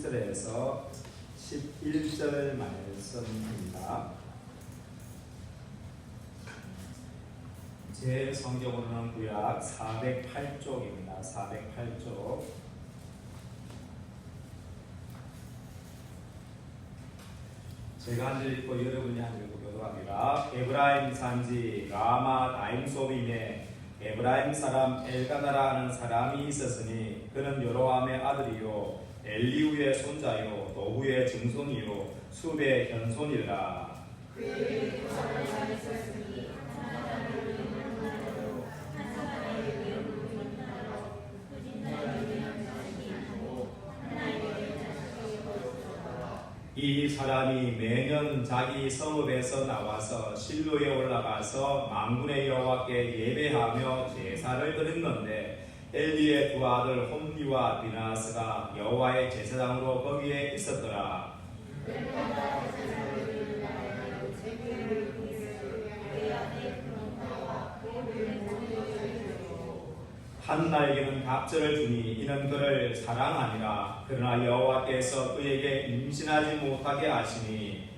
에서 11절 말씀입니다. 제 성경으로는 구약 408쪽입니다. 408쪽. 제가 한 절 읽고 여러분이 한 절 읽고 합니다. 에브라임 산지 라마 다임소빔에 에브라임 사람 엘가나라 하는 사람이 있었으니 그는 여로함의 아들이요 엘리후의 손자요 노후의 증손이요 숲의 현손이라. 그의 조상을 잘 있었으니 하나님을 위하여 하나님을 위하여 하나님을 위한 자식이 있고 하나님을 위한 자식이 없었더라. 이 사람이 매년 자기 성읍에서 나와서 실로에 올라가서 만군의 여호와께 예배하며 제사를 드렸는데 엘리의 두 아들 홈리와 비나스가 여호와의 제사장으로 거기에 있었더라. 한나에게는 갑절을 주니 이는 그를 사랑하니라. 그러나 여호와께서 그에게 임신하지 못하게 하시니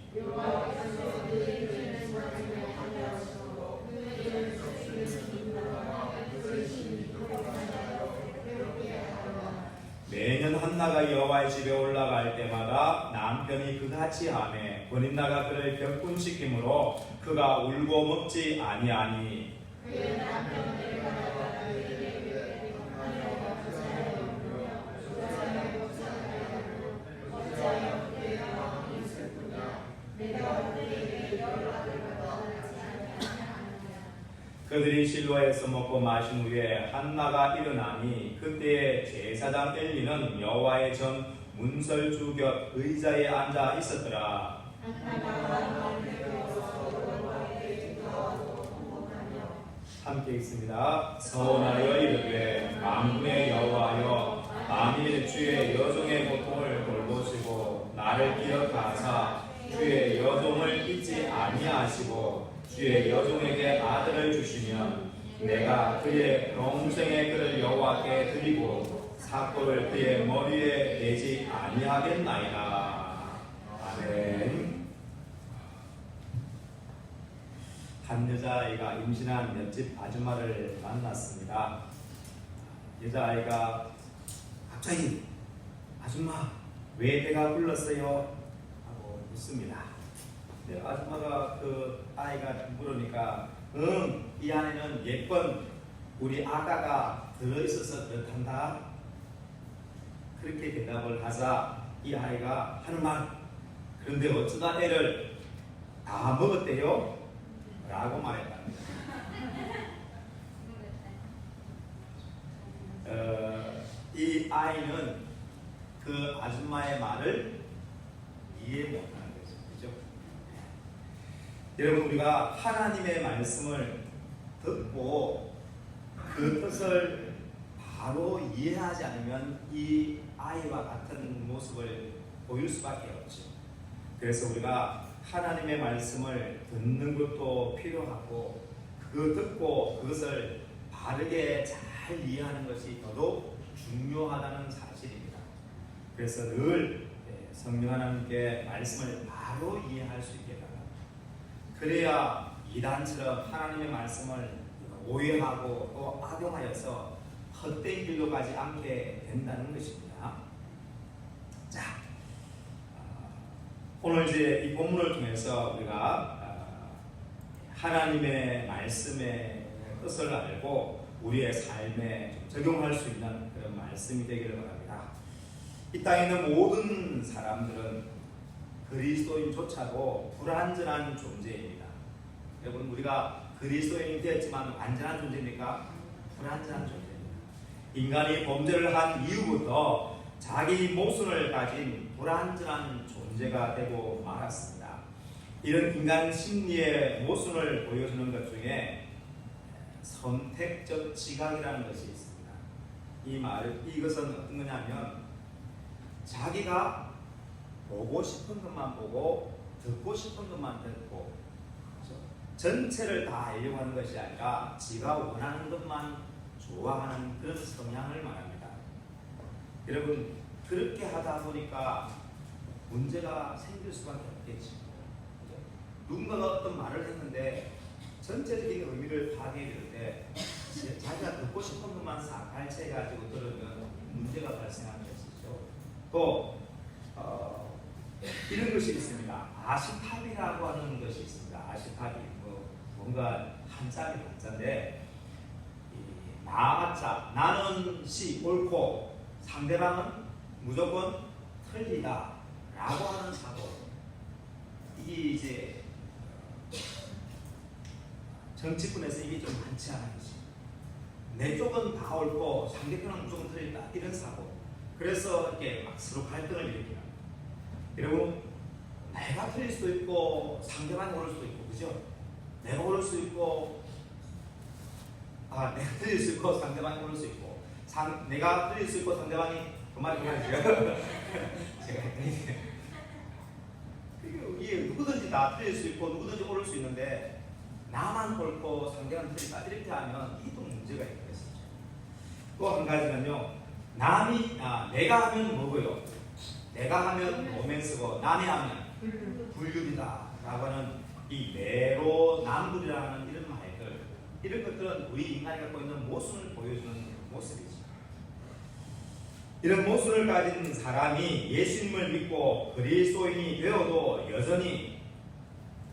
매년 한나가 여호와의 집에 올라갈 때마다 남편이 그같이 하매 본인나가 그를 격분시키므로 그가 울고 먹지 아니하니 그들이 실로에서 먹고 마신 후에 한나가 일어나니 그때에 제사장 엘리는 여호와의 전 문설주 곁 의자에 앉아 있었더라. 함께 읽습니다. 서원하여 이르되 만군의 여호와여 만일 주의 여종의 고통을 돌보시고 나를 기억하사 주의 여종을 잊지 아니하시고 주의 여종에게 아들을 주시면 내가 그의 평생의 그를 여호와께 드리고 삭도를 그의 머리에 대지 아니하겠나이다. 아멘. 한 여자아이가 임신한 옆집 아줌마를 만났습니다. 여자아이가 갑자기 아줌마 왜 배가 불렀어요? 하고 묻습니다. 네, 아줌마가 그 아이가 물으니까 이 안에는 예쁜 우리 아가가 들어있어서 그렇단다. 그렇게 대답을 하자 이 아이가 하는 말, 그런데 어쩌다 애를 다 먹었대요? 라고 말했답니다. 이 아이는 그 아줌마의 말을 이해 못하는 거죠. 그죠? 여러분, 우리가 하나님의 말씀을 듣고 그 뜻을 바로 이해하지 않으면 이 아이와 같은 모습을 보일 수밖에 없죠. 그래서 우리가 하나님의 말씀을 듣는 것도 필요하고 그 듣고 그것을 바르게 잘 이해하는 것이 더더욱 중요하다는 사실입니다. 그래서 늘 성령 하나님께 말씀을 바로 이해할 수 있게 바랍니다. 그래야 이단처럼 하나님의 말씀을 오해하고 또 악용하여서 헛된 길로 가지 않게 된다는 것입니다. 자, 오늘 이제 이 본문을 통해서 우리가 하나님의 말씀의 뜻을 알고 우리의 삶에 적용할 수 있는 그런 말씀이 되기를 바랍니다. 이 땅에 있는 모든 사람들은 그리스도인조차도 불완전한 존재입니다. 여러분, 우리가 그리스도인이 되었지만 완전한 존재입니까? 불완전한 존재입니다. 인간이 범죄를 한 이후부터 자기 모순을 가진 불완전한 존재가 되고 말았습니다. 이런 인간 심리의 모순을 보여주는 것 중에 선택적 지각이라는 것이 있습니다. 이것은 어떤 거냐면 자기가 보고 싶은 것만 보고 듣고 싶은 것만 듣고, 그렇죠? 전체를 다 알려고 하는 것이 아니라 지가 원하는 것만 좋아하는 그런 성향을 말합니다. 여러분, 그렇게 하다 보니까 문제가 생길 수밖에 없겠지. 그죠? 누군가가 어떤 말을 했는데 전체적인 의미를 파악해야 때 자기가 듣고 싶은 것만 싹 발췌해가지고 들으면 문제가 발생하는 것이죠. 또 이런 것이 있습니다. 아시탑이라고 하는 것이 있습니다. 아시탑이 뭔가 한자인데 나맞자 나는 시 옳고 상대방은 무조건 틀리다 라고 하는 사고, 이게 이제 정치권에서 이게 좀 많지 않은 것이, 내 쪽은 다 옳고 상대편은 무조건 틀리다 이런 사고. 그래서 이렇게 막 서로 갈등을 일으키는. 여러분, 내가 틀릴 수도 있고 상대방이 옳을 수도 있고, 그죠? 내가 옳을 수 있고 내가 틀릴 수 있고 상대방이 옳을 수 있고, 내가 틀릴 수 있고 상대방이 그 말이 뭐였어요? 제가 했더니 이게 누구든지 다 틀릴 수 있고 누구든지 옳을 수 있는데 나만 옳고 상대방은 틀리다 이렇게 하면 이게 또 문제가 있겠죠. 또 한 가지는요, 내가 하면 뭐고요? 내가 하면 로맨스고 남이 하면 불륜이다 라고 하는 이 내로남불이라는 이런 말들, 이런 것들은 우리 인간이 갖고 있는 모순을 보여주는 모습이죠. 이런 모순을 가진 사람이 예수님을 믿고 그리스도인이 되어도 여전히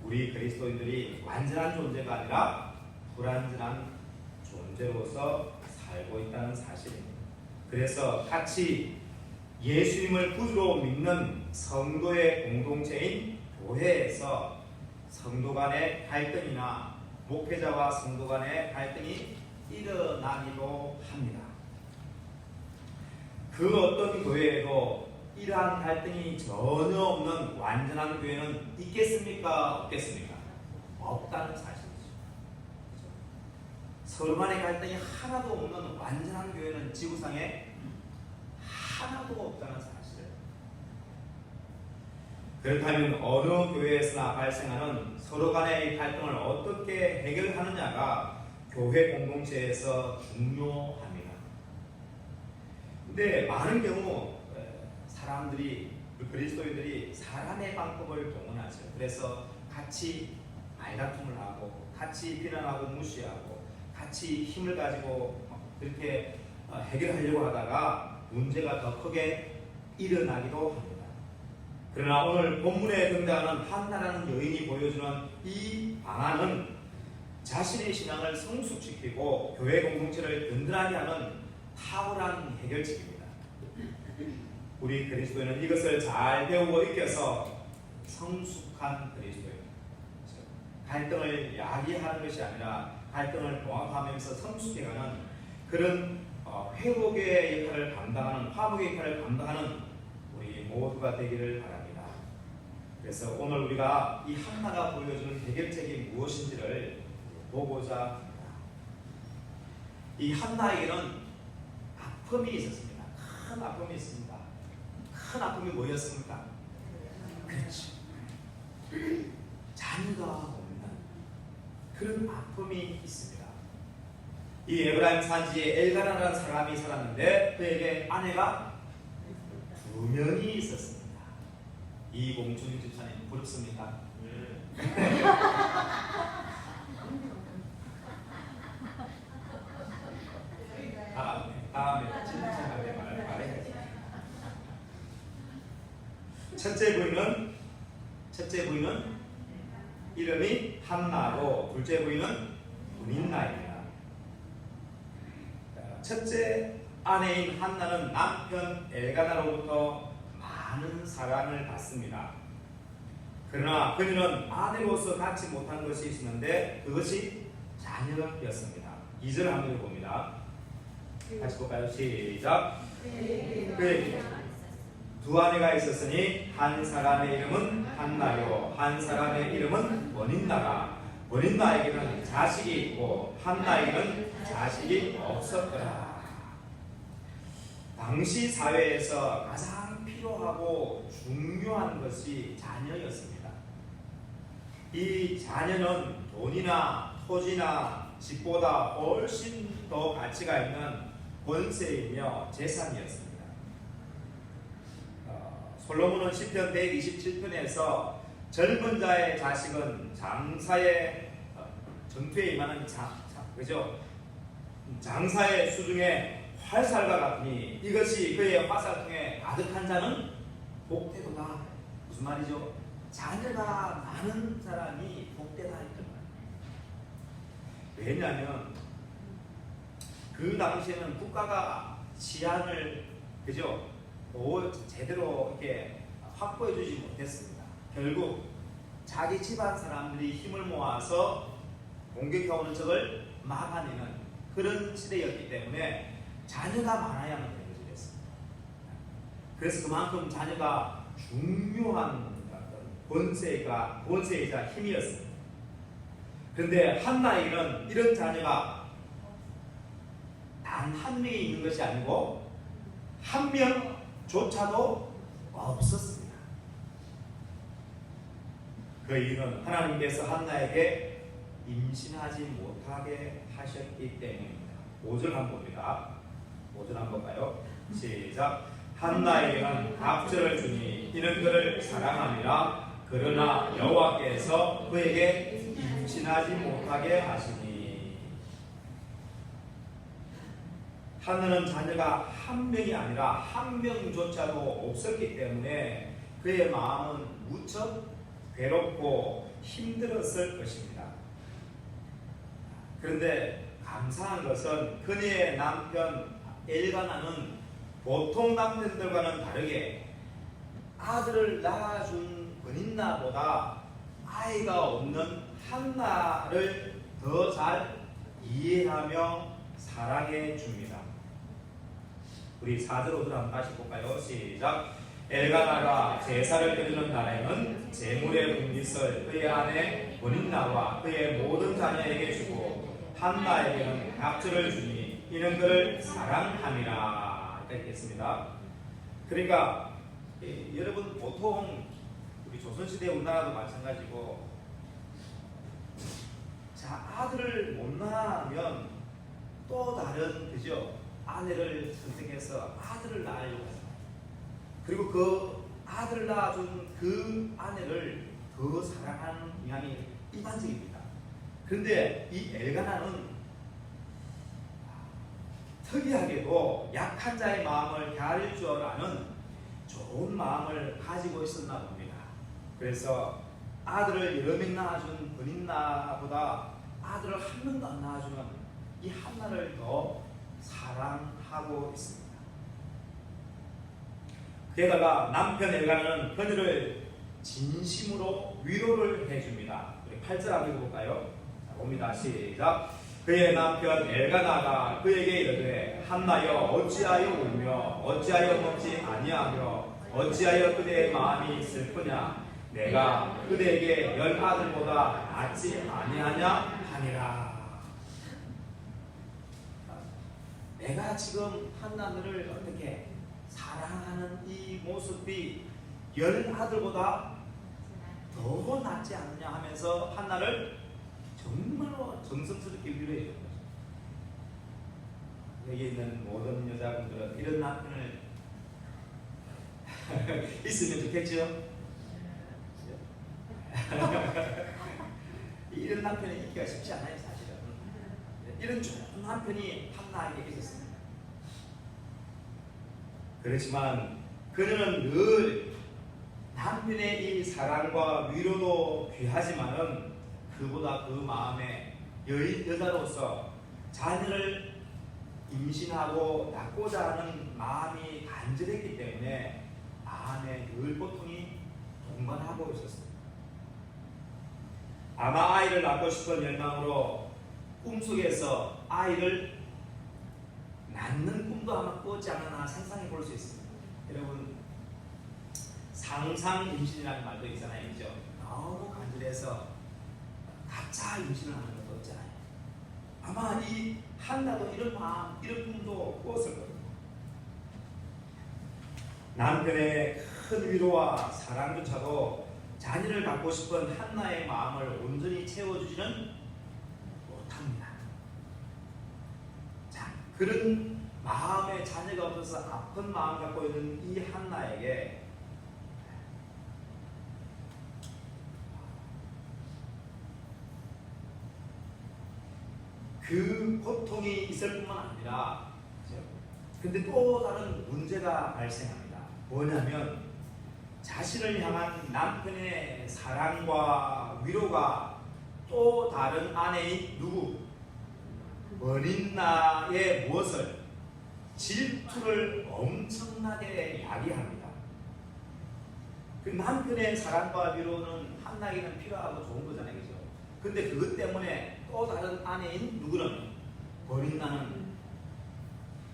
우리 그리스도인들이 완전한 존재가 아니라 불완전한 존재로서 살고 있다는 사실입니다. 그래서 같이 예수님을 구주로 믿는 성도의 공동체인 교회에서 성도 간의 갈등이나 목회자와 성도 간의 갈등이 일어나기도 합니다. 그 어떤 교회에도 이러한 갈등이 전혀 없는 완전한 교회는 있겠습니까? 없겠습니까? 없다는 사실이죠. 서로 간의 갈등이 하나도 없는 완전한 교회는 지구상에 하나도 없다는 사실을. 그렇다면 어느 교회에서나 발생하는 서로 간의 갈등을 어떻게 해결하느냐가 교회 공동체에서 중요합니다. 근데 많은 경우 사람들이, 그리스도인들이 사람의 방법을 동원하죠. 그래서 같이 말다툼을 하고 같이 비난하고 무시하고 같이 힘을 가지고 이렇게 해결하려고 하다가 문제가 더 크게 일어나기도 합니다. 그러나 오늘 본문에 등장하는 한나라는 여인이 보여주는 이 방안은 자신의 신앙을 성숙시키고 교회 공동체를 든든하게 하는 탁월한 해결책입니다. 우리 그리스도인은 이것을 잘 배우고 익혀서 성숙한 그리스도인, 갈등을 야기하는 것이 아니라 갈등을 봉합하면서 성숙해가는 그런 회복의 역할을 감당하는, 화목의 역할을 감당하는 우리 모두가 되기를 바랍니다. 그래서 오늘 우리가 이 한나가 보여주는 해결책이 무엇인지를 보고자 합니다. 이 한나에게는 아픔이 있었습니다. 큰 아픔이 있습니다. 큰 아픔이 뭐였습니까? 그렇죠. 자녀가 없는 그런 아픔이 있습니다. 이 에브라임 산지에 엘가나라는 사람이 살았는데 그에게 아내가 2명이 있었습니다. 이봉준 집사님 부럽습니까? 다음에 진짜하게 말해야지. 첫째 부인은 이름이 한나고 둘째 부인은 분인나입니다. 첫째 아내인 한나는 남편 엘가나로부터 많은 사랑을 받습니다. 그러나 그녀는 아내로서 갖지 못한 것이 있었는데 그것이 자녀였습니다. 2절 한번 봅니다. 같이 볼까요? 시작. 그에게 두 아내가 있었으니 한 사람의 이름은 한나요 한 사람의 이름은 원인나라. 원인나에게는 자식이 있고 한나에게는 자식이 없었더라. 당시 사회에서 가장 필요하고 중요한 것이 자녀였습니다. 이 자녀는 돈이나 토지나 집보다 훨씬 더 가치가 있는 권세이며 재산이었습니다. 솔로몬은 시편 127편에서 젊은 자의 자식은 장사의 전투에 임하는 그죠? 장사의 수중에 활살과 같으니 이것이 그의 화살통에 가득한 자는 복되도다. 무슨 말이죠? 자녀가 많은 사람이 복되다 이런 말이에요. 왜냐하면 그 당시에는 국가가 치안을 그죠? 제대로 이렇게 확보해주지 못했습니다. 결국 자기 집안 사람들이 힘을 모아서 공격해오는 적을 막아내는 그런 시대였기 때문에 자녀가 많아야만 되는 것이었습니다. 그래서 그만큼 자녀가 중요한 본세이자 힘이었습니다. 그런데 한나에게는 이런 자녀가 단 한 명이 있는 것이 아니고 한 명조차도 없었습니다. 그 이유는 하나님께서 한나에게 임신하지 못하게 하셨기 때문입니다. 5절 한번 봅니다. 5절 한번 봐요. 시작. 한나에게는 갑절을 주니 이는 그를 사랑함이라. 그러나 여호와께서 그에게 임신하지 못하게 하시니. 한나는 자녀가 한 명이 아니라 한 명조차도 없었기 때문에 그의 마음은 무척 괴롭고 힘들었을 것입니다. 그런데 감사한 것은 그녀의 남편 엘가나는 보통 남편들과는 다르게 아들을 낳아준 은인나보다 아이가 없는 한나를 더 잘 이해하며 사랑해 줍니다. 우리 4절 5절 한번 다시 볼까요? 시작. 엘가나가 제사를 드리는 날에는 제물의 분깃을 그의 아내 은인나와 그의 모든 자녀에게 주고 한나에게는 갑절을 주니 이는 그를 사랑함이라. 이렇게 했습니다. 그러니까 여러분 보통 우리 조선시대 우리나라도 마찬가지고 자 아들을 못 낳으면 또 다른 그죠 아내를 선택해서 아들을 낳으려고 합니다. 그리고 그 아들을 낳아준 그 아내를 더 사랑하는 경향이 일반적입니다. 그런데 이 엘가나는 특이하게도 약한 자의 마음을 헤아릴 줄 아는 좋은 마음을 가지고 있었나 봅니다. 그래서 아들을 여러 명 낳아준 은인나보다 아들을 한 명도 안 낳아주는 이 한나를 더 사랑하고 있습니다. 게다가 남편 엘가나는 그녀를 진심으로 위로를 해줍니다. 우리 8절 한번 볼까요? 자, 봅니다. 시작. 그의 남편 엘가나가 그에게 이르되 한나여 어찌하여 울며 어찌하여 먹지 아니하며 어찌하여 그대의 마음이 슬프냐 내가 그대에게 10아들보다 낫지 아니하냐 하니라. 내가 지금 한나를 어떻게 사랑하는 이 모습이 10아들보다 더 낫지 않느냐 하면서 한나를 정말로 정성스럽게 위로해 준 거죠. 여기 있는 모든 여자분들은 이런 남편을 있으면 좋겠죠? 이런 남편이 있기가 쉽지 않아요, 사실은. 이런 좋은 남편이 한나에게 있었습니다. 그렇지만 그녀는 늘 남편의 이 사랑과 위로도 귀하지만은 그보다 그 마음에 여자로서 자녀를 임신하고 낳고자 하는 마음이 간절했기 때문에 마음에 늘 고통이 동반하고 있었습니다. 아마 아이를 낳고 싶은 열망으로 꿈속에서 아이를 낳는 꿈도 아마 꾸지 않았나 상상해 볼 수 있습니다. 여러분 상상 임신이라는 말도 있잖아요, 그죠? 너무 간절해서 가짜 임신을 하는 것도 없잖아요. 아마 이 한나도 이런 마음, 이런 꿈도 꿨을 겁니다. 남편의 큰 위로와 사랑조차도 자녀를 갖고 싶은 한나의 마음을 온전히 채워주지는 못합니다. 자, 그런 마음에 자녀가 없어서 아픈 마음 갖고 있는 이 한나에게 그 고통이 있을 뿐만 아니라 근데 또 다른 문제가 발생합니다. 뭐냐면 자신을 향한 남편의 사랑과 위로가 또 다른 아내인 누구? 버린나의 무엇을? 질투를 엄청나게 야기합니다. 그 남편의 사랑과 위로는 한나에게는 필요하고 좋은 거잖아요. 그죠? 근데 그것 때문에 또 다른 아내인 누구는? 버린나는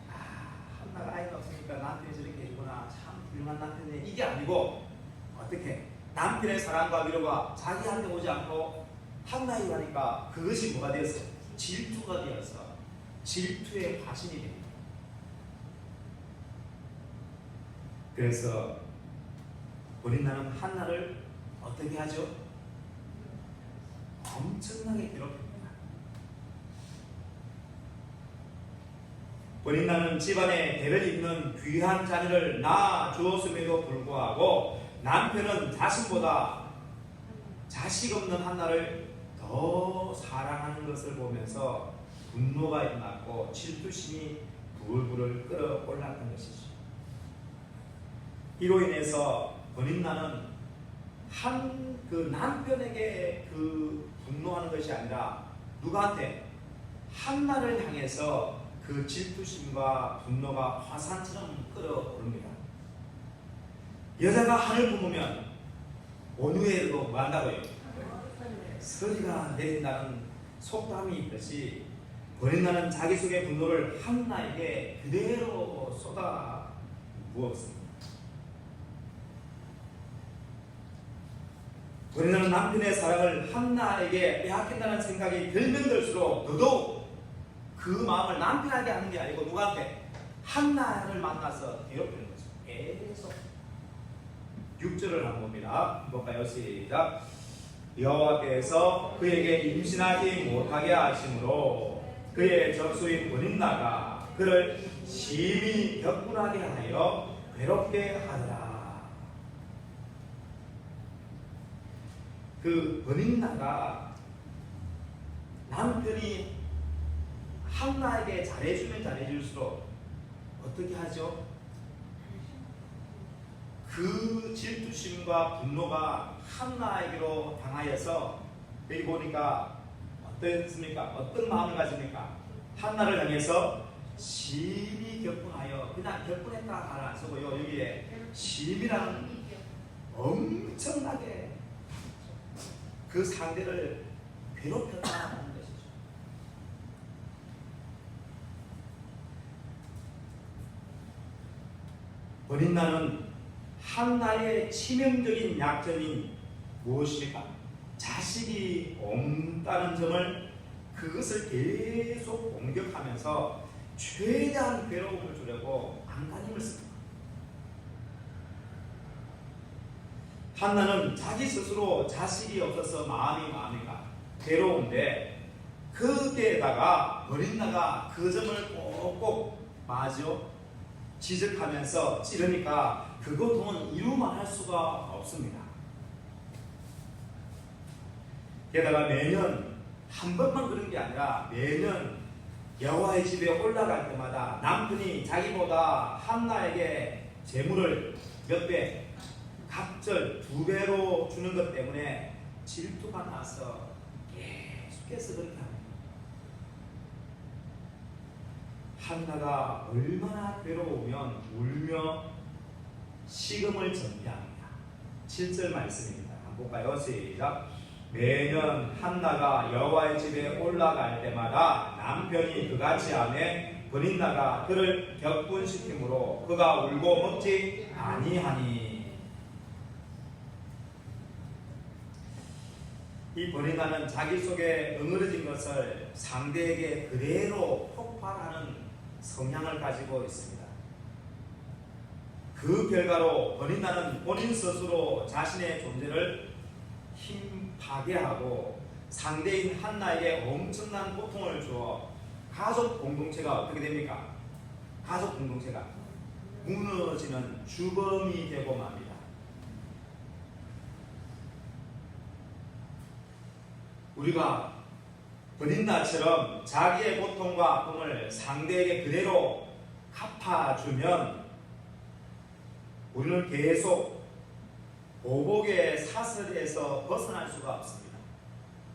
한나가 아이가 없으니까 남편이 저렇게 해주구나. 참 훌륭한 남편이네. 이게 아니고 어떻게? 남편의 사랑과 위로가 자기한테 오지 않고 한나에게 가니까 그것이 뭐가 되었어요? 질투가 되어서 질투의 화신이 됩니다. 그래서 버린나는 한나를 어떻게 하죠? 엄청나게 괴롭힙니다. 버린나는 집안에 대를 잇는 귀한 자녀를 낳아 주었음에도 불구하고 남편은 자신보다 자식 없는 한나를 더 사랑하는 것을 보면서 분노가 일어났고 질투심이 불불을 끓어올랐던 것이죠. 이로 인해서 버린나는 그 남편에게 그 분노하는 것이 아니라 누구한테? 한나를 향해서 그 질투심과 분노가 화산처럼 끓어오릅니다. 여자가 하늘 품으면 온후에도 뭐 한다고요? 서리가 내린다는 속담이 있듯이 버린나는 자기 속의 분노를 한나에게 그대로 쏟아 부었습니다. 버린나는 남편의 사랑을 한나에게 빼앗긴다는 생각이 들면 들수록 더더욱 그 마음을 남편에게 하는 게 아니고 누구한테? 한나를 만나서 괴롭히는 거죠. 계속 6절을 한번 봅니다. 볼까요? 시작. 여호와께서 그에게 임신하지 못하게 하심으로 그의 적수인 버린나가 그를 심히 격분하게 하여 괴롭게 하더라. 그 버린나가 남편이 한나에게 잘해주면 잘해줄수록 어떻게 하죠? 그 질투심과 분노가 한나에게로 당하여서 여기 보니까 어떻습니까? 어떤 마음을 가집니까? 한나를 향해서 심히 격분하여 그냥 격분했다 안 쓰고요. 여기에 심이라는 엄청나게 그 상대를 괴롭혔다는 것이죠. 버린나는 한나의 치명적인 약점인 무엇입니까? 자식이 없다는 점을 그것을 계속 공격하면서 최대한 괴로움을 주려고 안간힘을 씁니다. 한나는 자기 스스로 자식이 없어서 마음이 괴로운데 거기에다가 버린나가 그 점을 꼭꼭 지적하면서 찌르니까 그 고통은 이루만 할 수가 없습니다. 게다가 매년 한 번만 그런 게 아니라 매년 여호와의 집에 올라갈 때마다 남편이 자기보다 한나에게 재물을 몇 배? 각절 2배로 주는 것 때문에 질투가 나서 계속해서 그렇게 합니다. 한나가 얼마나 괴로우면 울며 식음을 전폐합니다. 7절 말씀입니다. 한번 볼까요? 시작. 매년 한나가 여호와의 집에 올라갈 때마다 남편이 그같이 하매 버린나가 그를 격분시키므로 그가 울고 먹지 아니하니. 이 버린나는 자기 속에 응어러진 것을 상대에게 그대로 폭발하는 성향을 가지고 있습니다. 그 결과로 버린나는 본인 스스로 자신의 존재를 힘파괴하고 상대인 한나에게 엄청난 고통을 주어 가족 공동체가 어떻게 됩니까? 가족 공동체가 무너지는 주범이 되고 맙니다. 우리가 버린나처럼 자기의 고통과 아픔을 상대에게 그대로 갚아주면 우리는 계속 보복의 사슬에서 벗어날 수가 없습니다.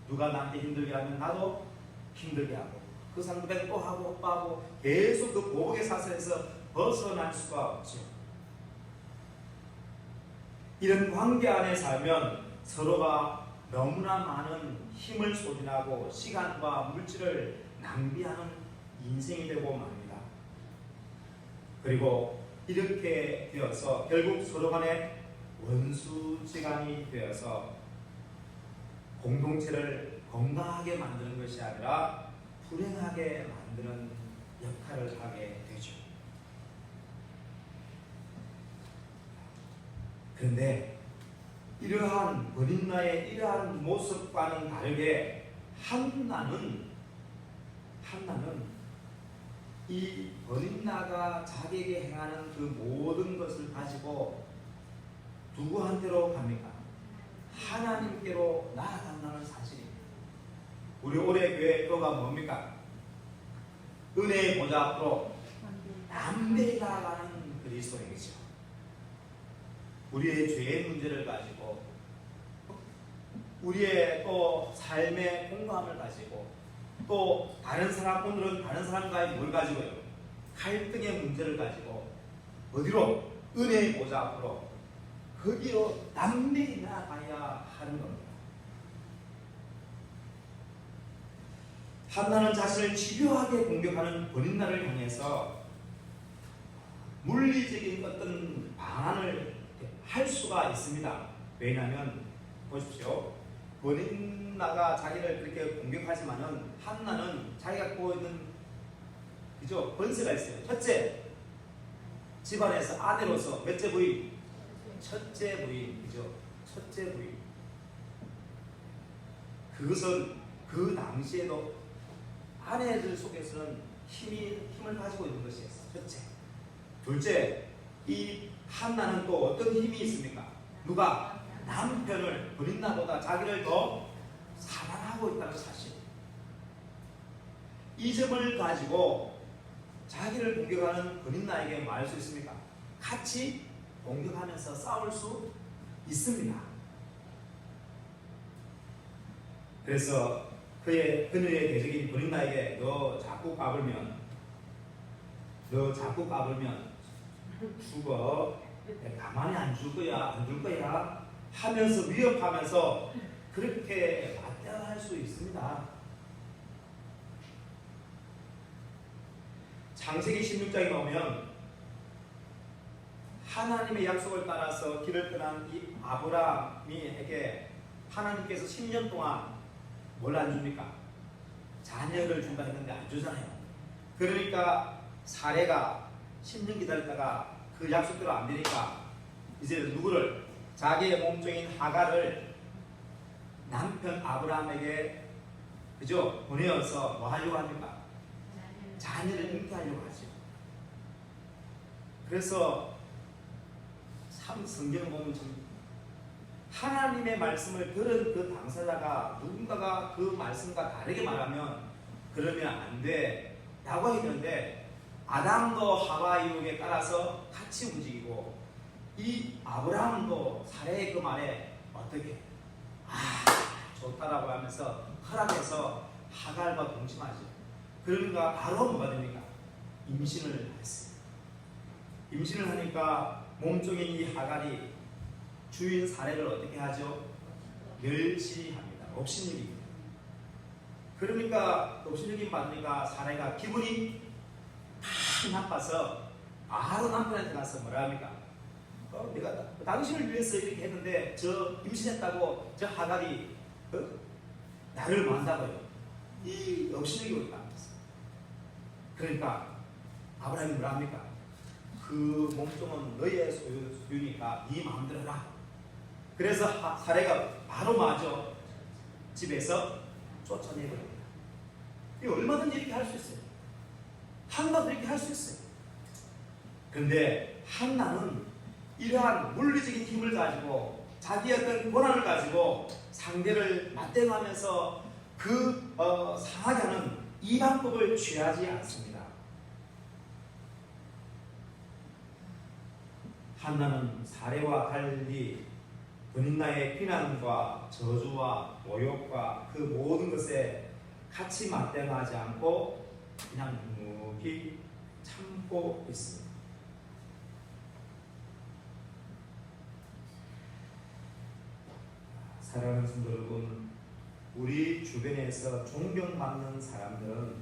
누가 나한테 힘들게 하면 나도 힘들게 하고 그 상대방이 또 하고 또 하고 계속 그 보복의 사슬에서 벗어날 수가 없죠. 이런 관계 안에 살면 서로가 너무나 많은 힘을 소진하고 시간과 물질을 낭비하는 인생이 되고 맙니다. 그리고 이렇게 되어서 결국 서로 간에 원수지간이 되어서 공동체를 건강하게 만드는 것이 아니라 불행하게 만드는 역할을 하게 되죠. 그런데 이러한 버린나의 이러한 모습과는 다르게 한나는 이 버린나가 자기에게 행하는 그 모든 것을 가지고 누구한테로 갑니까? 하나님께로 나아간다는 사실입니다. 우리 올해 교회 또가 뭡니까? 은혜의 보좌 앞으로 담대히 나아가는 그리스도인이죠. 우리의 죄의 문제를 가지고 우리의 또 삶의 공감을 가지고 또 오늘은 다른 사람과의 뭘 가지고요? 갈등의 문제를 가지고 어디로? 은혜의 보좌 앞으로 거기로 담대히 나아가야 하는 겁니다. 한나는 자신을 집요하게 공격하는 버린나를 향해서 물리적인 어떤 방안을 할 수가 있습니다. 왜냐하면 보십시오. 버린나가 자기를 그렇게 공격하지만은 한나는 자기가 갖고 있는 그죠? 번세가 있어요. 첫째, 집안에서 아내로서 몇째 부인? 첫째 부인, 그죠? 첫째 부인. 그것은 그 당시에도 아내들 속에서는 힘을 가지고 있는 것이었어요. 첫째. 둘째, 이 한나는 또 어떤 힘이 있습니까? 누가? 남편을 버린나보다 자기를 더 사랑하고 있다는 사실. 이 점을 가지고 자기를 공격하는 버린나에게 말할 수 있습니까? 같이 공격하면서 싸울 수 있습니다. 그래서 그녀의 대적인 버린나에게 너 자꾸 까불면 죽어. 가만히 안 줄 거야 하면서 위협하면서 그렇게 맞대응할 수 있습니다. 창세기 16장에 보면 하나님의 약속을 따라서 길을 떠난 이 아브라함에게 하나님께서 10년 동안 뭘 안 줍니까? 자녀를 준다 했는데 안 주잖아요. 그러니까 사례가 10년 기다렸다가 그 약속대로 안 되니까 이제 누구를? 자기의 몸종인 하갈을 남편 아브라함에게 그죠? 보내어서 뭐 하려고 합니까? 자녀를 잉태하려고 하죠. 그래서 참 성경을 보면 좀 하나님의 말씀을 들은 그 당사자가 누군가가 그 말씀과 다르게 말하면 그러면 안 돼 라고 했는데 아담도 하와 유혹에 따라서 같이 움직이고 이 아브라함도 사례의 그 말에 어떻게 좋다라고 하면서 허락해서 하갈과 동침하죠. 그러니까 바로 뭐가 됩니까? 임신을 했어요. 임신을 하니까 몸종인 이 하갈이 주인 사례를 어떻게 하죠? 멸시합니다. 업신여깁니다. 그러니까 업신여김 받으니까 사례가 기분이 나빠서 바로 남편한테 가서 뭐라 합니까? 내가 당신을 위해서 이렇게 했는데 저 임신했다고 저 하갈이 나를 뭐 한다고요? 이 업신여김을 받았어. 그러니까 아브라함이 뭐라 합니까? 그 몸종은 너의 소유니까 네 마음대로 해라. 그래서 사례가 바로 맞아 집에서 쫓아내버립니다. 이 얼마든지 이렇게 할 수 있어요. 한나도 이렇게 할 수 있어요. 그런데 한나는 이러한 물리적인 힘을 가지고 자기의 어떤 권한을 가지고 상대를 맞대응하면서 상하게 하는 이 방법을 취하지 않습니다. 한나는 사례와 달리 브닌나의 비난과 저주와 모욕과 그 모든 것에 같이 맞대응하지 않고 그냥 묵묵히 참고 있습니다. 사랑하는 성도 여러분, 우리 주변에서 존경받는 사람들은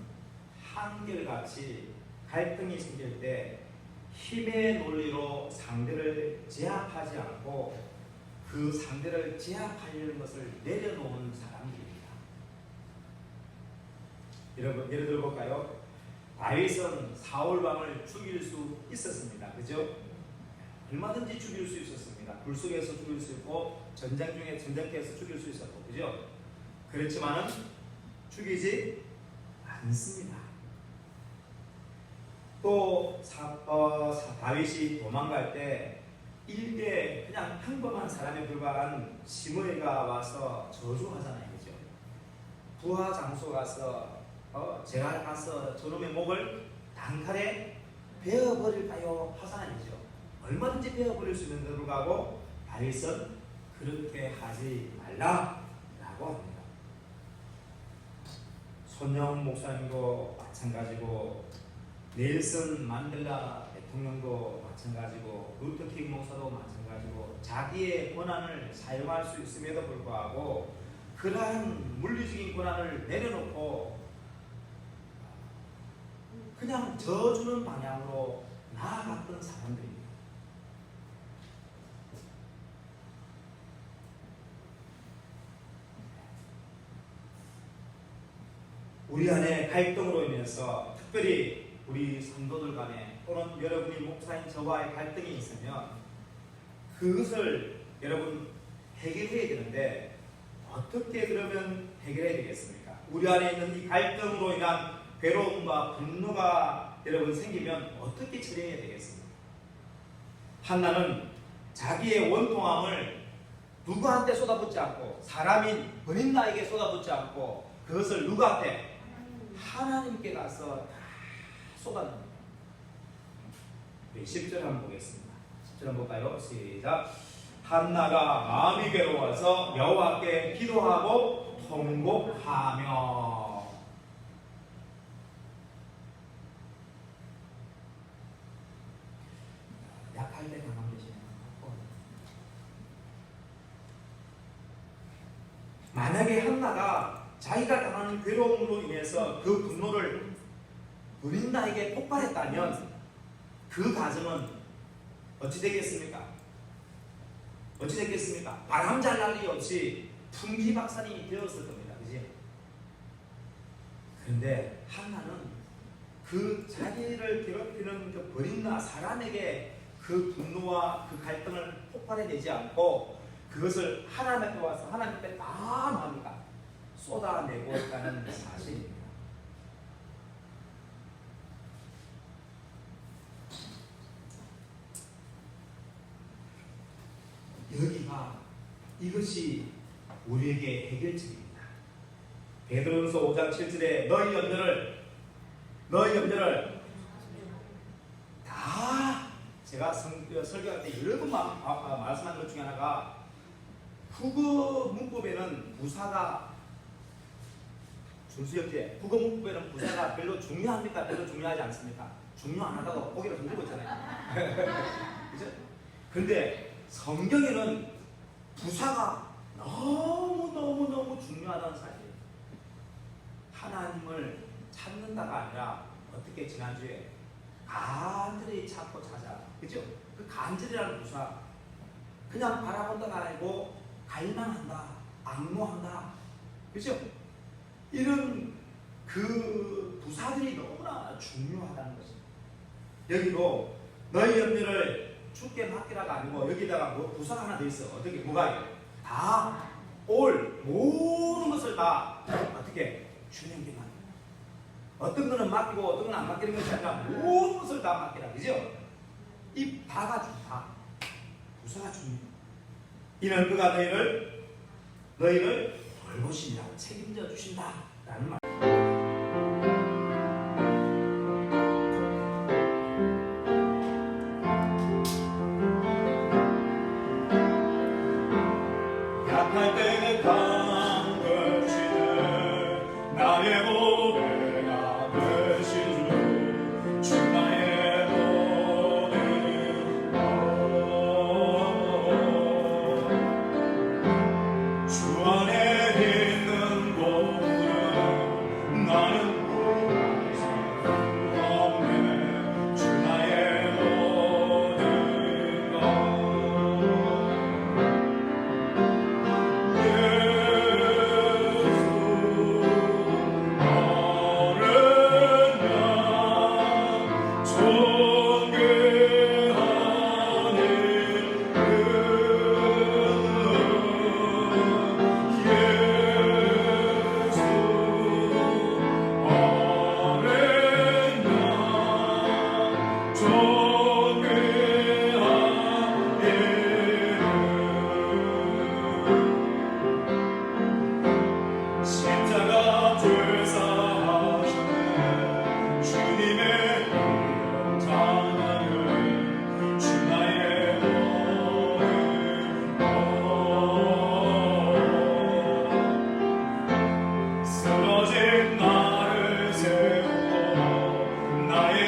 한결같이 갈등이 생길 때 힘의 논리로 상대를 제압하지 않고 그 상대를 제압하려는 것을 내려놓은 사람들입니다. 여러분, 예를 들어 볼까요? 다윗은 사울 왕을 죽일 수 있었습니다. 그죠? 얼마든지 죽일 수 있었습니다. 불 속에서 죽일 수 있고 전쟁터에서 죽일 수 있었고, 그죠? 그렇지만은 죽이지 않습니다. 또 다윗이 도망갈 때 일개 그냥 평범한 사람에 불과한 시므이가 와서 저주하잖아요, 그죠? 부하 장소 가서 제가 가서 저놈의 목을 단칼에 베어버릴까요? 하잖아요, 그죠? 얼마든지 베어버릴 수 있는데도 불구하고 다윗은 그렇게 하지 말라라고 합니다. 손영 목사님도 마찬가지고 넬슨 만델라 대통령도 마찬가지고 루터 킹 목사도 마찬가지고 자기의 권한을 사용할 수 있음에도 불구하고 그러한 물리적인 권한을 내려놓고 그냥 저주는 방향으로 나아갔던 사람들입니다. 우리 안에 갈등으로 인해서 특별히 우리 성도들 간에 또는 여러분이 목사인 저와의 갈등이 있으면 그것을 여러분 해결해야 되는데 어떻게 그러면 해결해야 되겠습니까? 우리 안에 있는 이 갈등으로 인한 괴로움과 분노가 여러분 생기면 어떻게 처리해야 되겠습니까? 한나는 자기의 원통함을 누구한테 쏟아붓지 않고 사람인 브닌나에게 쏟아붓지 않고 그것을 누구한테? 하나님께 가서 다 쏟아냅니다. 10절 한번 보겠습니다. 10절 한번 볼까요? 시작. 한나가 마음이 괴로워서 여호와께 기도하고 통곡하며. 약할 때 강함 되시는 것. 만약에 한나가 자기가 당하는 괴로움으로 인해서 그 분노를 브린다에게 폭발했다면 그 가정은 어찌 되겠습니까? 어찌 됐겠습니까? 바람잘 날리 없이 풍기박산이 되었을 겁니다. 그지? 그런데 한나는 그 자기를 괴롭히는 그 브린나 사람에게 그 분노와 그 갈등을 폭발해내지 않고 그것을 하나님 앞에 와서 하나님 앞에 다 뭡니까? 쏟아내고 있다는 사실입니다. 여기가 이것이 우리에게 해결책입니다. 베드로전서 5장 7절에 너희 염려를 다 제가 설교할 때 여러 번 말씀한 것 중에 하나가 국어 문법에는 부사가 준수역제 국어 문법에는 부사가 별로 중요합니까? 별로 중요하지 않습니까? 중요 안 하다고 고개를 흔들고 있잖아요. 그죠? 근데 성경에는 부사가 너무 중요하다는 사실이에요. 하나님을 찾는다가 아니라 어떻게 지난주에 간절히 찾고 찾아. 그죠? 그 간절이라는 부사 그냥 바라본다가 아니고 갈망한다, 악모한다. 그죠? 이런 그 부사들이 너무나 중요하다는 것입니다. 여기도 너희 염려를 주께 맡기라가 아니고 여기다가 뭐 부사가 하나 더 있어. 어떻게 뭐가 다 모든 것을 다 어떻게 주님께 맡기라. 어떤 거는 맡기고 어떤 거는 안 맡기는 것이 아니라 모든 것을 다 맡기라. 그죠? 이 다가 좋다. 부사가 중요해. 이는 그가 너희를 돌보시리라, 책임져 주신다라는 말. 약할 때 강한 것이는 나의 보배가 되신 주 나의 모든 것. 주 안에 있는 보물은 나는 구할 수 없네. 주 나의 모든 것. 십자가 죄사하셨네. 주님의 이름 찬양을 주 나의 모든 것. 쓰러진 나를 세우고 나의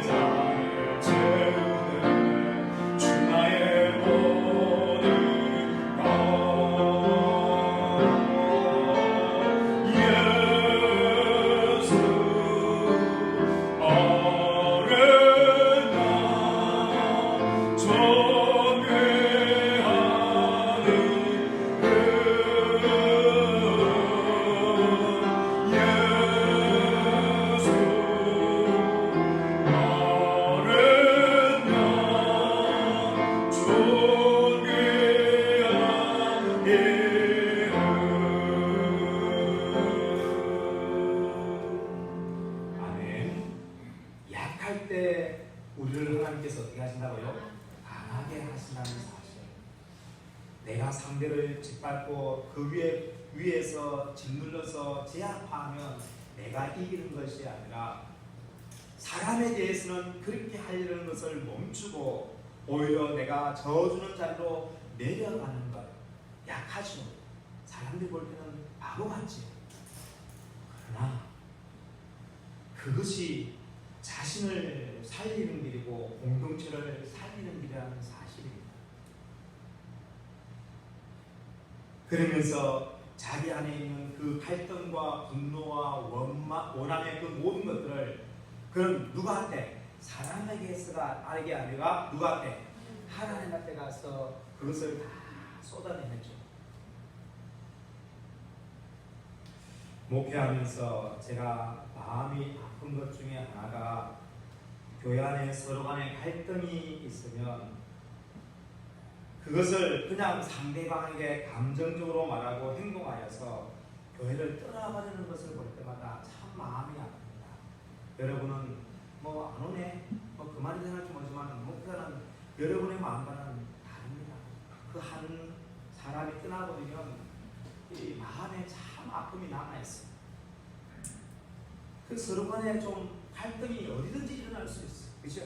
빈잔을 채우네. 주 나의 모든 것. 약할 때 우리를 하나님께서 어떻게 하신다고요? 강하게 하신다는 사실. 내가 상대를 짓밟고 그 위에서 짓눌러서 제압하면 내가 이기는 것이 아니라 사람에 대해서는 그렇게 하려는 것을 멈추고 오히려 내가 저주는 자리로 내려가는 것. 약하죠. 사람들이 볼 때는 바보 같지. 그러나 그것이 자신을 살리는 길이고 공동체를 살리는 길이라는 사실입니다. 그러면서 자기 안에 있는 그 갈등과 분노와 원함의 그 모든 것들을 그럼 누구한테? 사람에게서가 알게 아니라 누구한테? 하나님 앞에 가서 그것을 다 쏟아내죠. 목회하면서 제가 마음이 아픈 것 중에 하나가 교회 안에 서로 간에 갈등이 있으면 그것을 그냥 상대방에게 감정적으로 말하고 행동하여서 교회를 떠나버리는 것을 볼 때마다 참 마음이 아픕니다. 여러분은 뭐 안 오네, 뭐 그만이 생각할지 모르지만 목회는 여러분의 마음과는 다릅니다. 그 한 사람이 떠나버리면 이 마음에 참 아픔이 남아있어요. 그 서로 간에 좀 갈등이 어디든지 일어날 수 있어요. 그죠?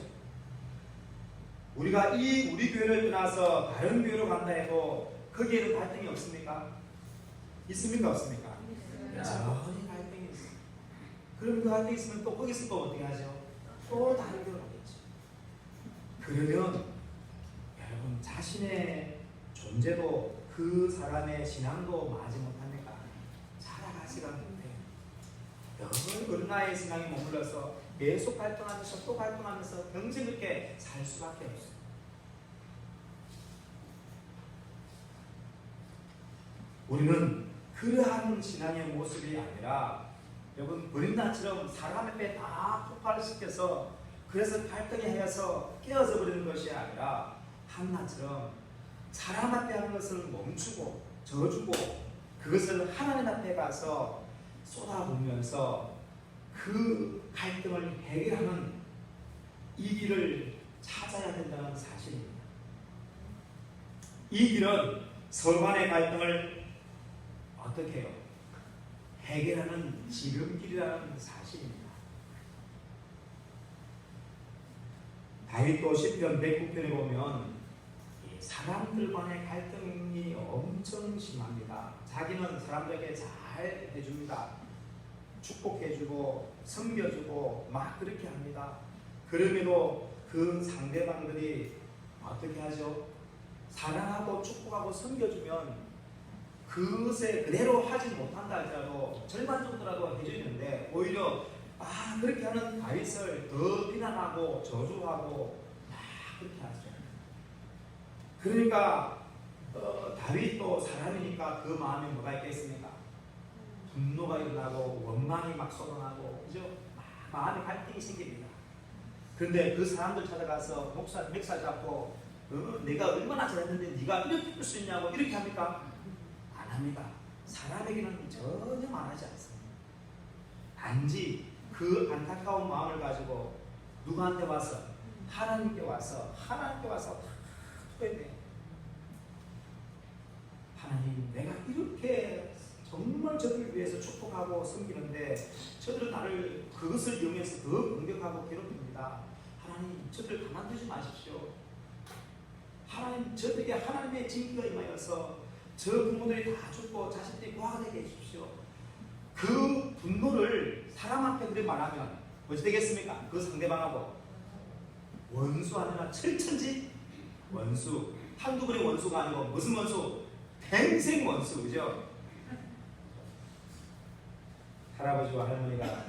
우리가 우리 교회를 떠나서 다른 교회로 간다 해도 거기에는 갈등이 없습니까? 있습니까? 없습니까? 여전히 갈등이 있어요. 그럼 그 갈등이 있으면 또 거기서 또 어떻게 하죠? 또 다른 교회로 가겠죠. 그러면 여러분 자신의 존재도 그 사람의 신앙도 맞지 못합니까? 살아가지가 못해요. 늘 어린아이의 신앙이 머물러서 계속 갈등하면서 또 갈등하면서 평생 그렇게 살 수밖에 없어요. 우리는 그러한 신앙의 모습이 아니라 여러분 버린나처럼 사람 앞에 다 폭발시켜서 그래서 갈등이 해서 깨어져 버리는 것이 아니라 한나처럼 사람 앞에 하는 것을 멈추고 저주고 그것을 하나님 앞에 가서 쏟아부으면서 그 갈등을 해결하는 이 길을 찾아야 된다는 사실입니다. 이 길은 서로 간의 갈등을 어떻게 해요? 해결하는 지름길이라는 사실입니다. 다윗도 시편 109편에 보면 사람들 간의 갈등이 엄청 심합니다. 자기는 사람들에게 잘 해줍니다. 축복해주고 섬겨주고 막 그렇게 합니다. 그럼에도 그 상대방들이 어떻게 하죠? 사랑하고 축복하고 섬겨주면 그것에 그대로 하지 못한다 할지라도 절반 정도라도 해주는데 오히려 그렇게 하는 다윗을 더 비난하고 저주하고 막 그렇게 하죠. 그러니까 다윗도 사람이니까 그 마음에 뭐가 있겠습니까? 분노가 일어나고 원망이 막 쏟아나고 그죠? 마음에 갈등이 생깁니다. 그런데 그 사람들 찾아가서 멱살 잡고 내가 얼마나 잘했는데 네가 이렇게 할 수 있냐고 이렇게 합니까? 안 합니다. 사람에게는 전혀 말하지 않습니다. 단지 그 안타까운 마음을 가지고 누구한테 와서 하나님께 와서 다 토해내요. 하나님, 내가 이렇게 정말 저들을 위해서 축복하고 섬기는데 저들은 나를 그것을 이용해서 더 공격하고 괴롭힙니다. 하나님, 저들을 가만두지 마십시오. 하나님, 저들에게 하나님의 징계가 임하여서 저 부모들이 다 죽고 자식들이 고아가 되게 해주십시오. 그 분노를 사람 앞에 그렇게 말하면 어찌 되겠습니까? 그 상대방하고 원수 아니라 철천지 원수, 한두 번의 원수가 아니고 무슨 원수? 평생 원수, 그죠? 할아버지와 할머니가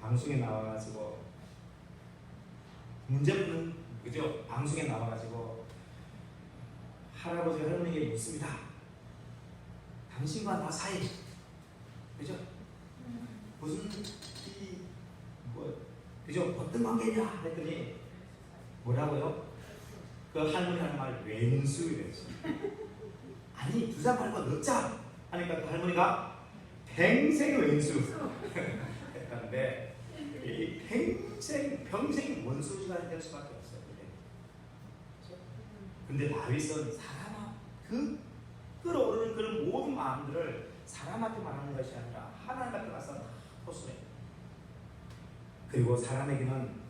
방송에 나와가지고 문제는 그죠? 방송에 나와가지고 할아버지가 할머니에게 묻습니다. 당신과 나 사이, 그죠? 무슨 그죠? 어떤 관계냐? 했더니 뭐라고요? 그 할머니 하는 말 왼수 이랬어요. 아니 두자 말고 넣자 하니까 그 할머니가 평생 왼수 했다는데 이 평생 원수가 될 수밖에 없어요. 근데 다윗은 사람 그 끌어오르는 그런 모든 마음들을 사람 앞에 말하는 것이 아니라 하나님 앞에 가서 다 호소해요. 그리고 사람에게는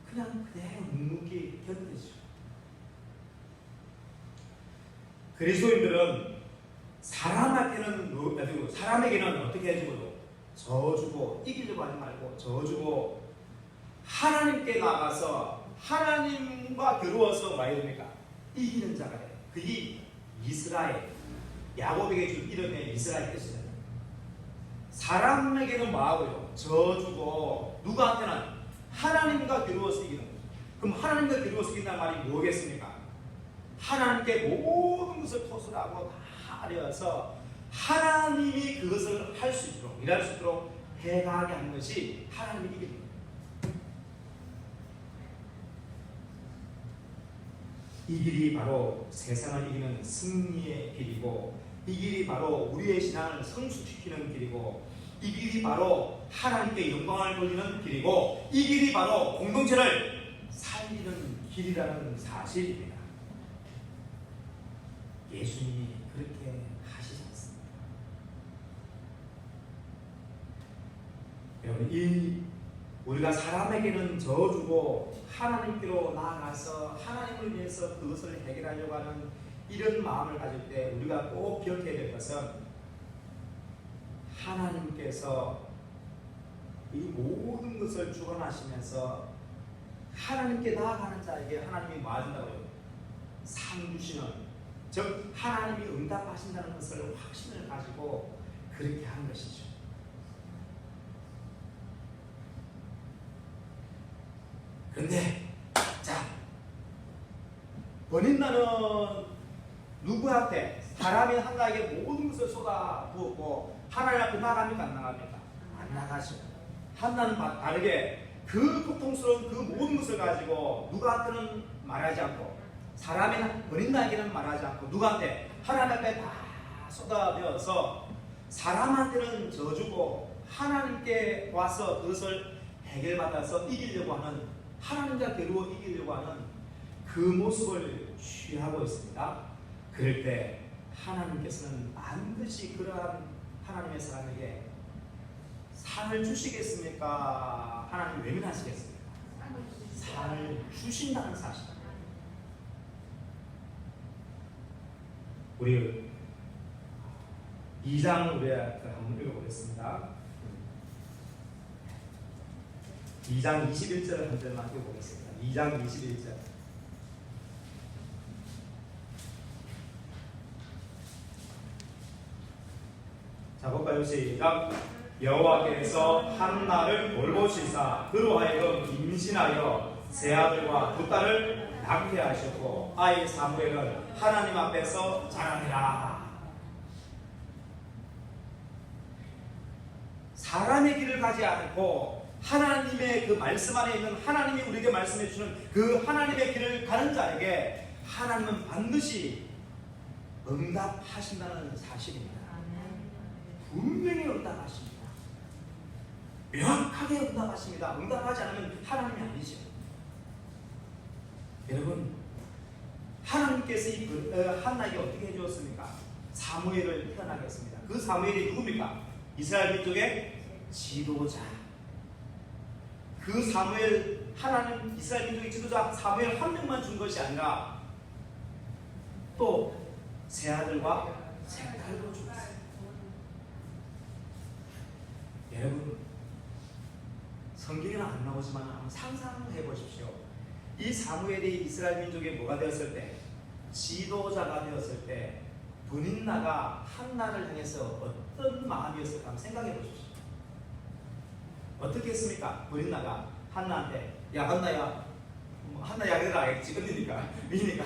그냥 그대로 묵묵히 견디죠. 그리스도인들은 사람에게는 어떻게 해주고도 저주고 이기려고 하지 말고 저주고 하나님께 나가서 하나님과 겨루어서 뭐야 됩니까? 이기는 자가 돼요. 그게 이스라엘, 야곱에게 준 이름의 이스라엘 뜻이잖아요. 사람에게는 뭐하고요? 저주고 누구한테는 하나님과 겨루어서 이기는 거죠. 그럼 하나님과 겨루어서 이긴다는 말이 뭐겠습니까? 하나님께 모든 것을 토설하고 다 아려서 하나님이 그것을 할 수 있도록 일할 수 있도록 해가게 하는 것이 하나님이 이기는 거예요. 이 길이 바로 세상을 이기는 승리의 길이고 이 길이 바로 우리의 신앙을 성숙시키는 길이고 이 길이 바로 하나님께 영광을 돌리는 길이고 이 길이 바로 공동체를 살리는 길이라는 사실입니다. 예수님이 그렇게 하시지 않습니다. 여러분, 우리가 사람에게는 저주고 하나님께로 나아가서 하나님을 위해서 그것을 해결하려고 하는 이런 마음을 가질 때 우리가 꼭 기억해야 될 것은 하나님께서 이 모든 것을 주관하시면서 하나님께 나아가는 자에게 하나님이 뭐 하신다고요? 상 주시는, 즉 하나님이 응답하신다는 것을 확신을 가지고 그렇게 한 것이죠. 그런데 자, 번인나는 누구한테? 사람이 하나에게 모든 것을 쏟아부었고 하나님 앞에 나갑니까? 안 나갑니까? 안 나가죠. 한나는 다르게 그 고통스러운 그 모든 것을 가지고 누구한테는 말하지 않고 사람의 번인나에게는 말하지 않고 누구한테? 하나님 앞에 다 쏟아내어서 사람한테는 저주고 하나님께 와서 그것을 해결받아서 이기려고 하는, 하나님과 겨루어 이기려고 하는 그 모습을 취하고 있습니다. 그럴 때 하나님께서는 반드시 그러한 하나님의 사람에게 상을 주시겠습니까? 하나님 외면하시겠습니까? 상을 주신다는 사실입니다. 우리 2장 우리 한번 읽어보겠습니다. 2장 21절을 한 절만 읽어보겠습니다. 2장 21절. 자, 볼까요? 시작. 여호와께서 한나를 돌보시사 그로 하여금 임신하여 세 아들과 두 딸을 낳게 하셨고 아이 사무엘은 하나님 앞에서 자라니라. 사람의 길을 가지 않고 하나님의 그 말씀 안에 있는 하나님이 우리에게 말씀해 주는 그 하나님의 길을 가는 자에게 하나님은 반드시 응답하신다는 사실입니다. 분명히 응답하십니다. 명확하게 응답하십니다. 응답하지 않으면 하나님이 아니죠. 여러분, 하나님께서 이 한나에게 어떻게 해주었습니까? 사무엘을 태어나게 했습니다. 그 사무엘이 누굽니까? 이스라엘 민족의 지도자. 그 사무엘, 하나님 이스라엘 민족의 지도자 사무엘 한 명만 준 것이 아니라 또 세 아들과 세 딸도 줬어요. 여러분, 성경에는 안 나오지만 한번 상상해 보십시오. 이 사무엘이 이스라엘 민족의 뭐가 되었을 때, 지도자가 되었을 때 브닌나가 한나를 향해서 어떤 마음이었을까 한번 생각해 보십시오. 어떻게 했습니까? 브닌나가 한나한테, 야 한나야, 한나 야기를 알겠지, 언니니까, 미니까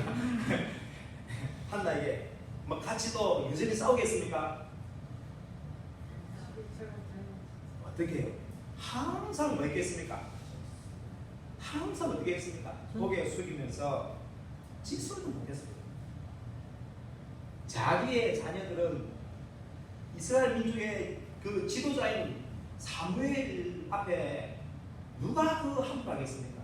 한나에게 뭐 같이 또 유전히 싸우겠습니까? 어떻게 해요? 항상 뭐 했겠습니까? 항상 어떻게 했습니까? 고개 숙이면서 직소리도 못했습니다. 자기의 자녀들은 이스라엘 민족의 그 지도자인 사무엘 앞에 누가 그 함부로 하겠습니까?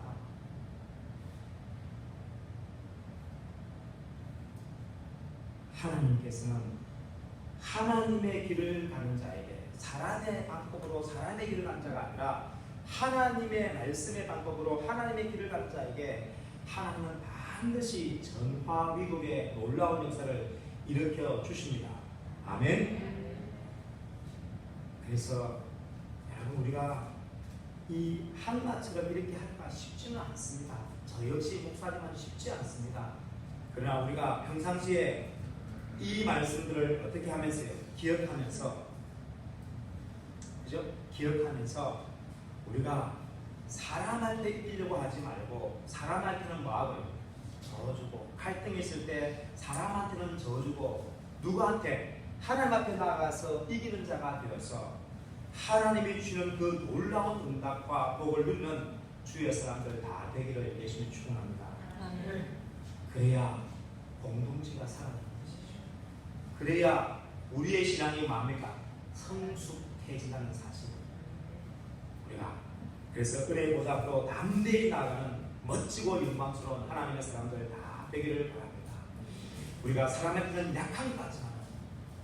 하나님께서는 하나님의 길을 가는 자에게 사람의 방법으로 사람의 길을 가는 자가 아니라 하나님의 말씀의 방법으로 하나님의 길을 가는 자에게 하나님은 반드시 전화위복의 놀라운 역사를 일으켜 주십니다. 아멘. 그래서 여러분, 우리가 이 한나처럼 이렇게 하기가 쉽지는 않습니다. 저 역시 목사님은 쉽지 않습니다. 그러나 우리가 평상시에 이 말씀들을 어떻게 하면서요? 기억하면서, 그죠? 기억하면서 우리가 사람한테 이기려고 하지 말고 사람한테는 뭐하고요? 저어주고, 갈등이 있을 때 사람한테는 저어주고, 누구한테? 하나님 앞에 나가서 이기는 자가 되어서 하나님이 주시는 그 놀라운 응답과 복을 누리는 주의 사람들 다 되기를 예수님 축원합니다. 그래야 공동체가 살아나는 것이죠. 그래야 우리의 신앙이 뭡니까? 성숙해진다는 사실. 우리가 그래서 은혜의 보좌 앞으로 담대히 나아가는 멋지고 영광스러운 하나님의 사람들 다 되기를 바랍니다. 우리가 사람한테는 약한 것 같지만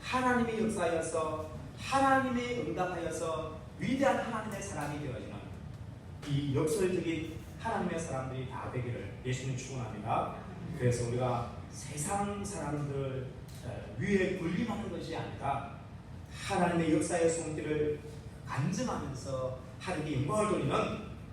하나님의 역사여서 하나님의 응답하여서 위대한 하나님의 사람이 되어지는 이 역설적인 하나님의 사람들이 다 되기를 예수님 축원합니다. 그래서 우리가 세상 사람들 위에 군림하는 것이 아니라 하나님의 역사의 손길을 간증하면서 하나님께 영광을 돌리는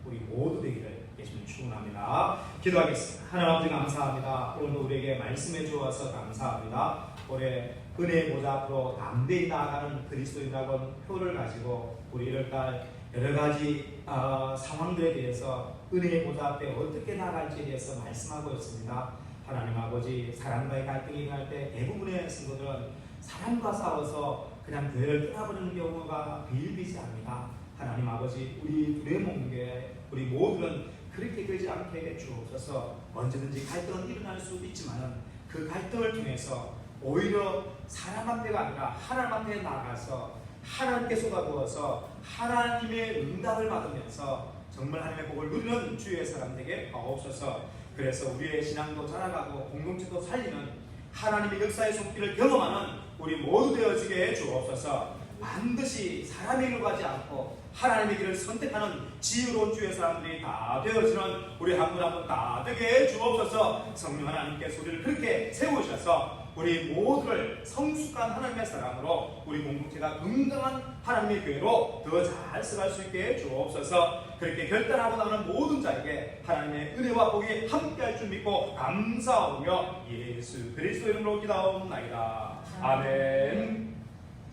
우리 모두 되기를 예수님 축원합니다. 기도하겠습니다. 하나님 아버지 감사합니다. 오늘도 우리에게 말씀해 주어서 감사합니다. 올해 은혜의 보좌 앞으로 담대히 나아가는 그리스도인이라고 표를 가지고 우리 1월달 여러 가지 상황들에 대해서 은혜의 보좌 앞에 어떻게 나아갈지에 대해서 말씀하고 있습니다. 하나님 아버지, 사람과의 갈등이 일어날 때 대부분의 성도들은 사람과 싸워서 그냥 교회를 떠나버리는 경우가 비일비재합니다. 하나님 아버지, 우리 둘의 몸교회 우리 모두는 그렇게 되지 않게 주옵소서. 언제든지 갈등은 일어날 수도 있지만 그 갈등을 통해서 오히려 사람 앞에가 아니라 하나님 앞에 나가서 하나님께 쏟아부어서 하나님의 응답을 받으면서 정말 하나님의 복을 누리는 주의 사람 되게 하옵소서. 그래서 우리의 신앙도 자라가고 공동체도 살리는 하나님의 역사의 손길을 경험하는 우리 모두 되어지게 주옵소서. 반드시 사람의 길로 가지 않고 하나님의 길을 선택하는 지혜로운 주의 사람들이 다 되어지는 우리 한 분 한 분 다 되게 주옵소서. 성령 하나님께서 우리를 그렇게 세우셔서 우리 모두를 성숙한 하나님의 사람으로 우리 공동체가 건강한 하나님의 교회로 더 잘 써갈 수 있게 주옵소서. 그렇게 결단하고 나가는 모든 자에게 하나님의 은혜와 복이 함께할 줄 믿고 감사하며 예수 그리스도 이름으로 기도하옵나이다. 아멘.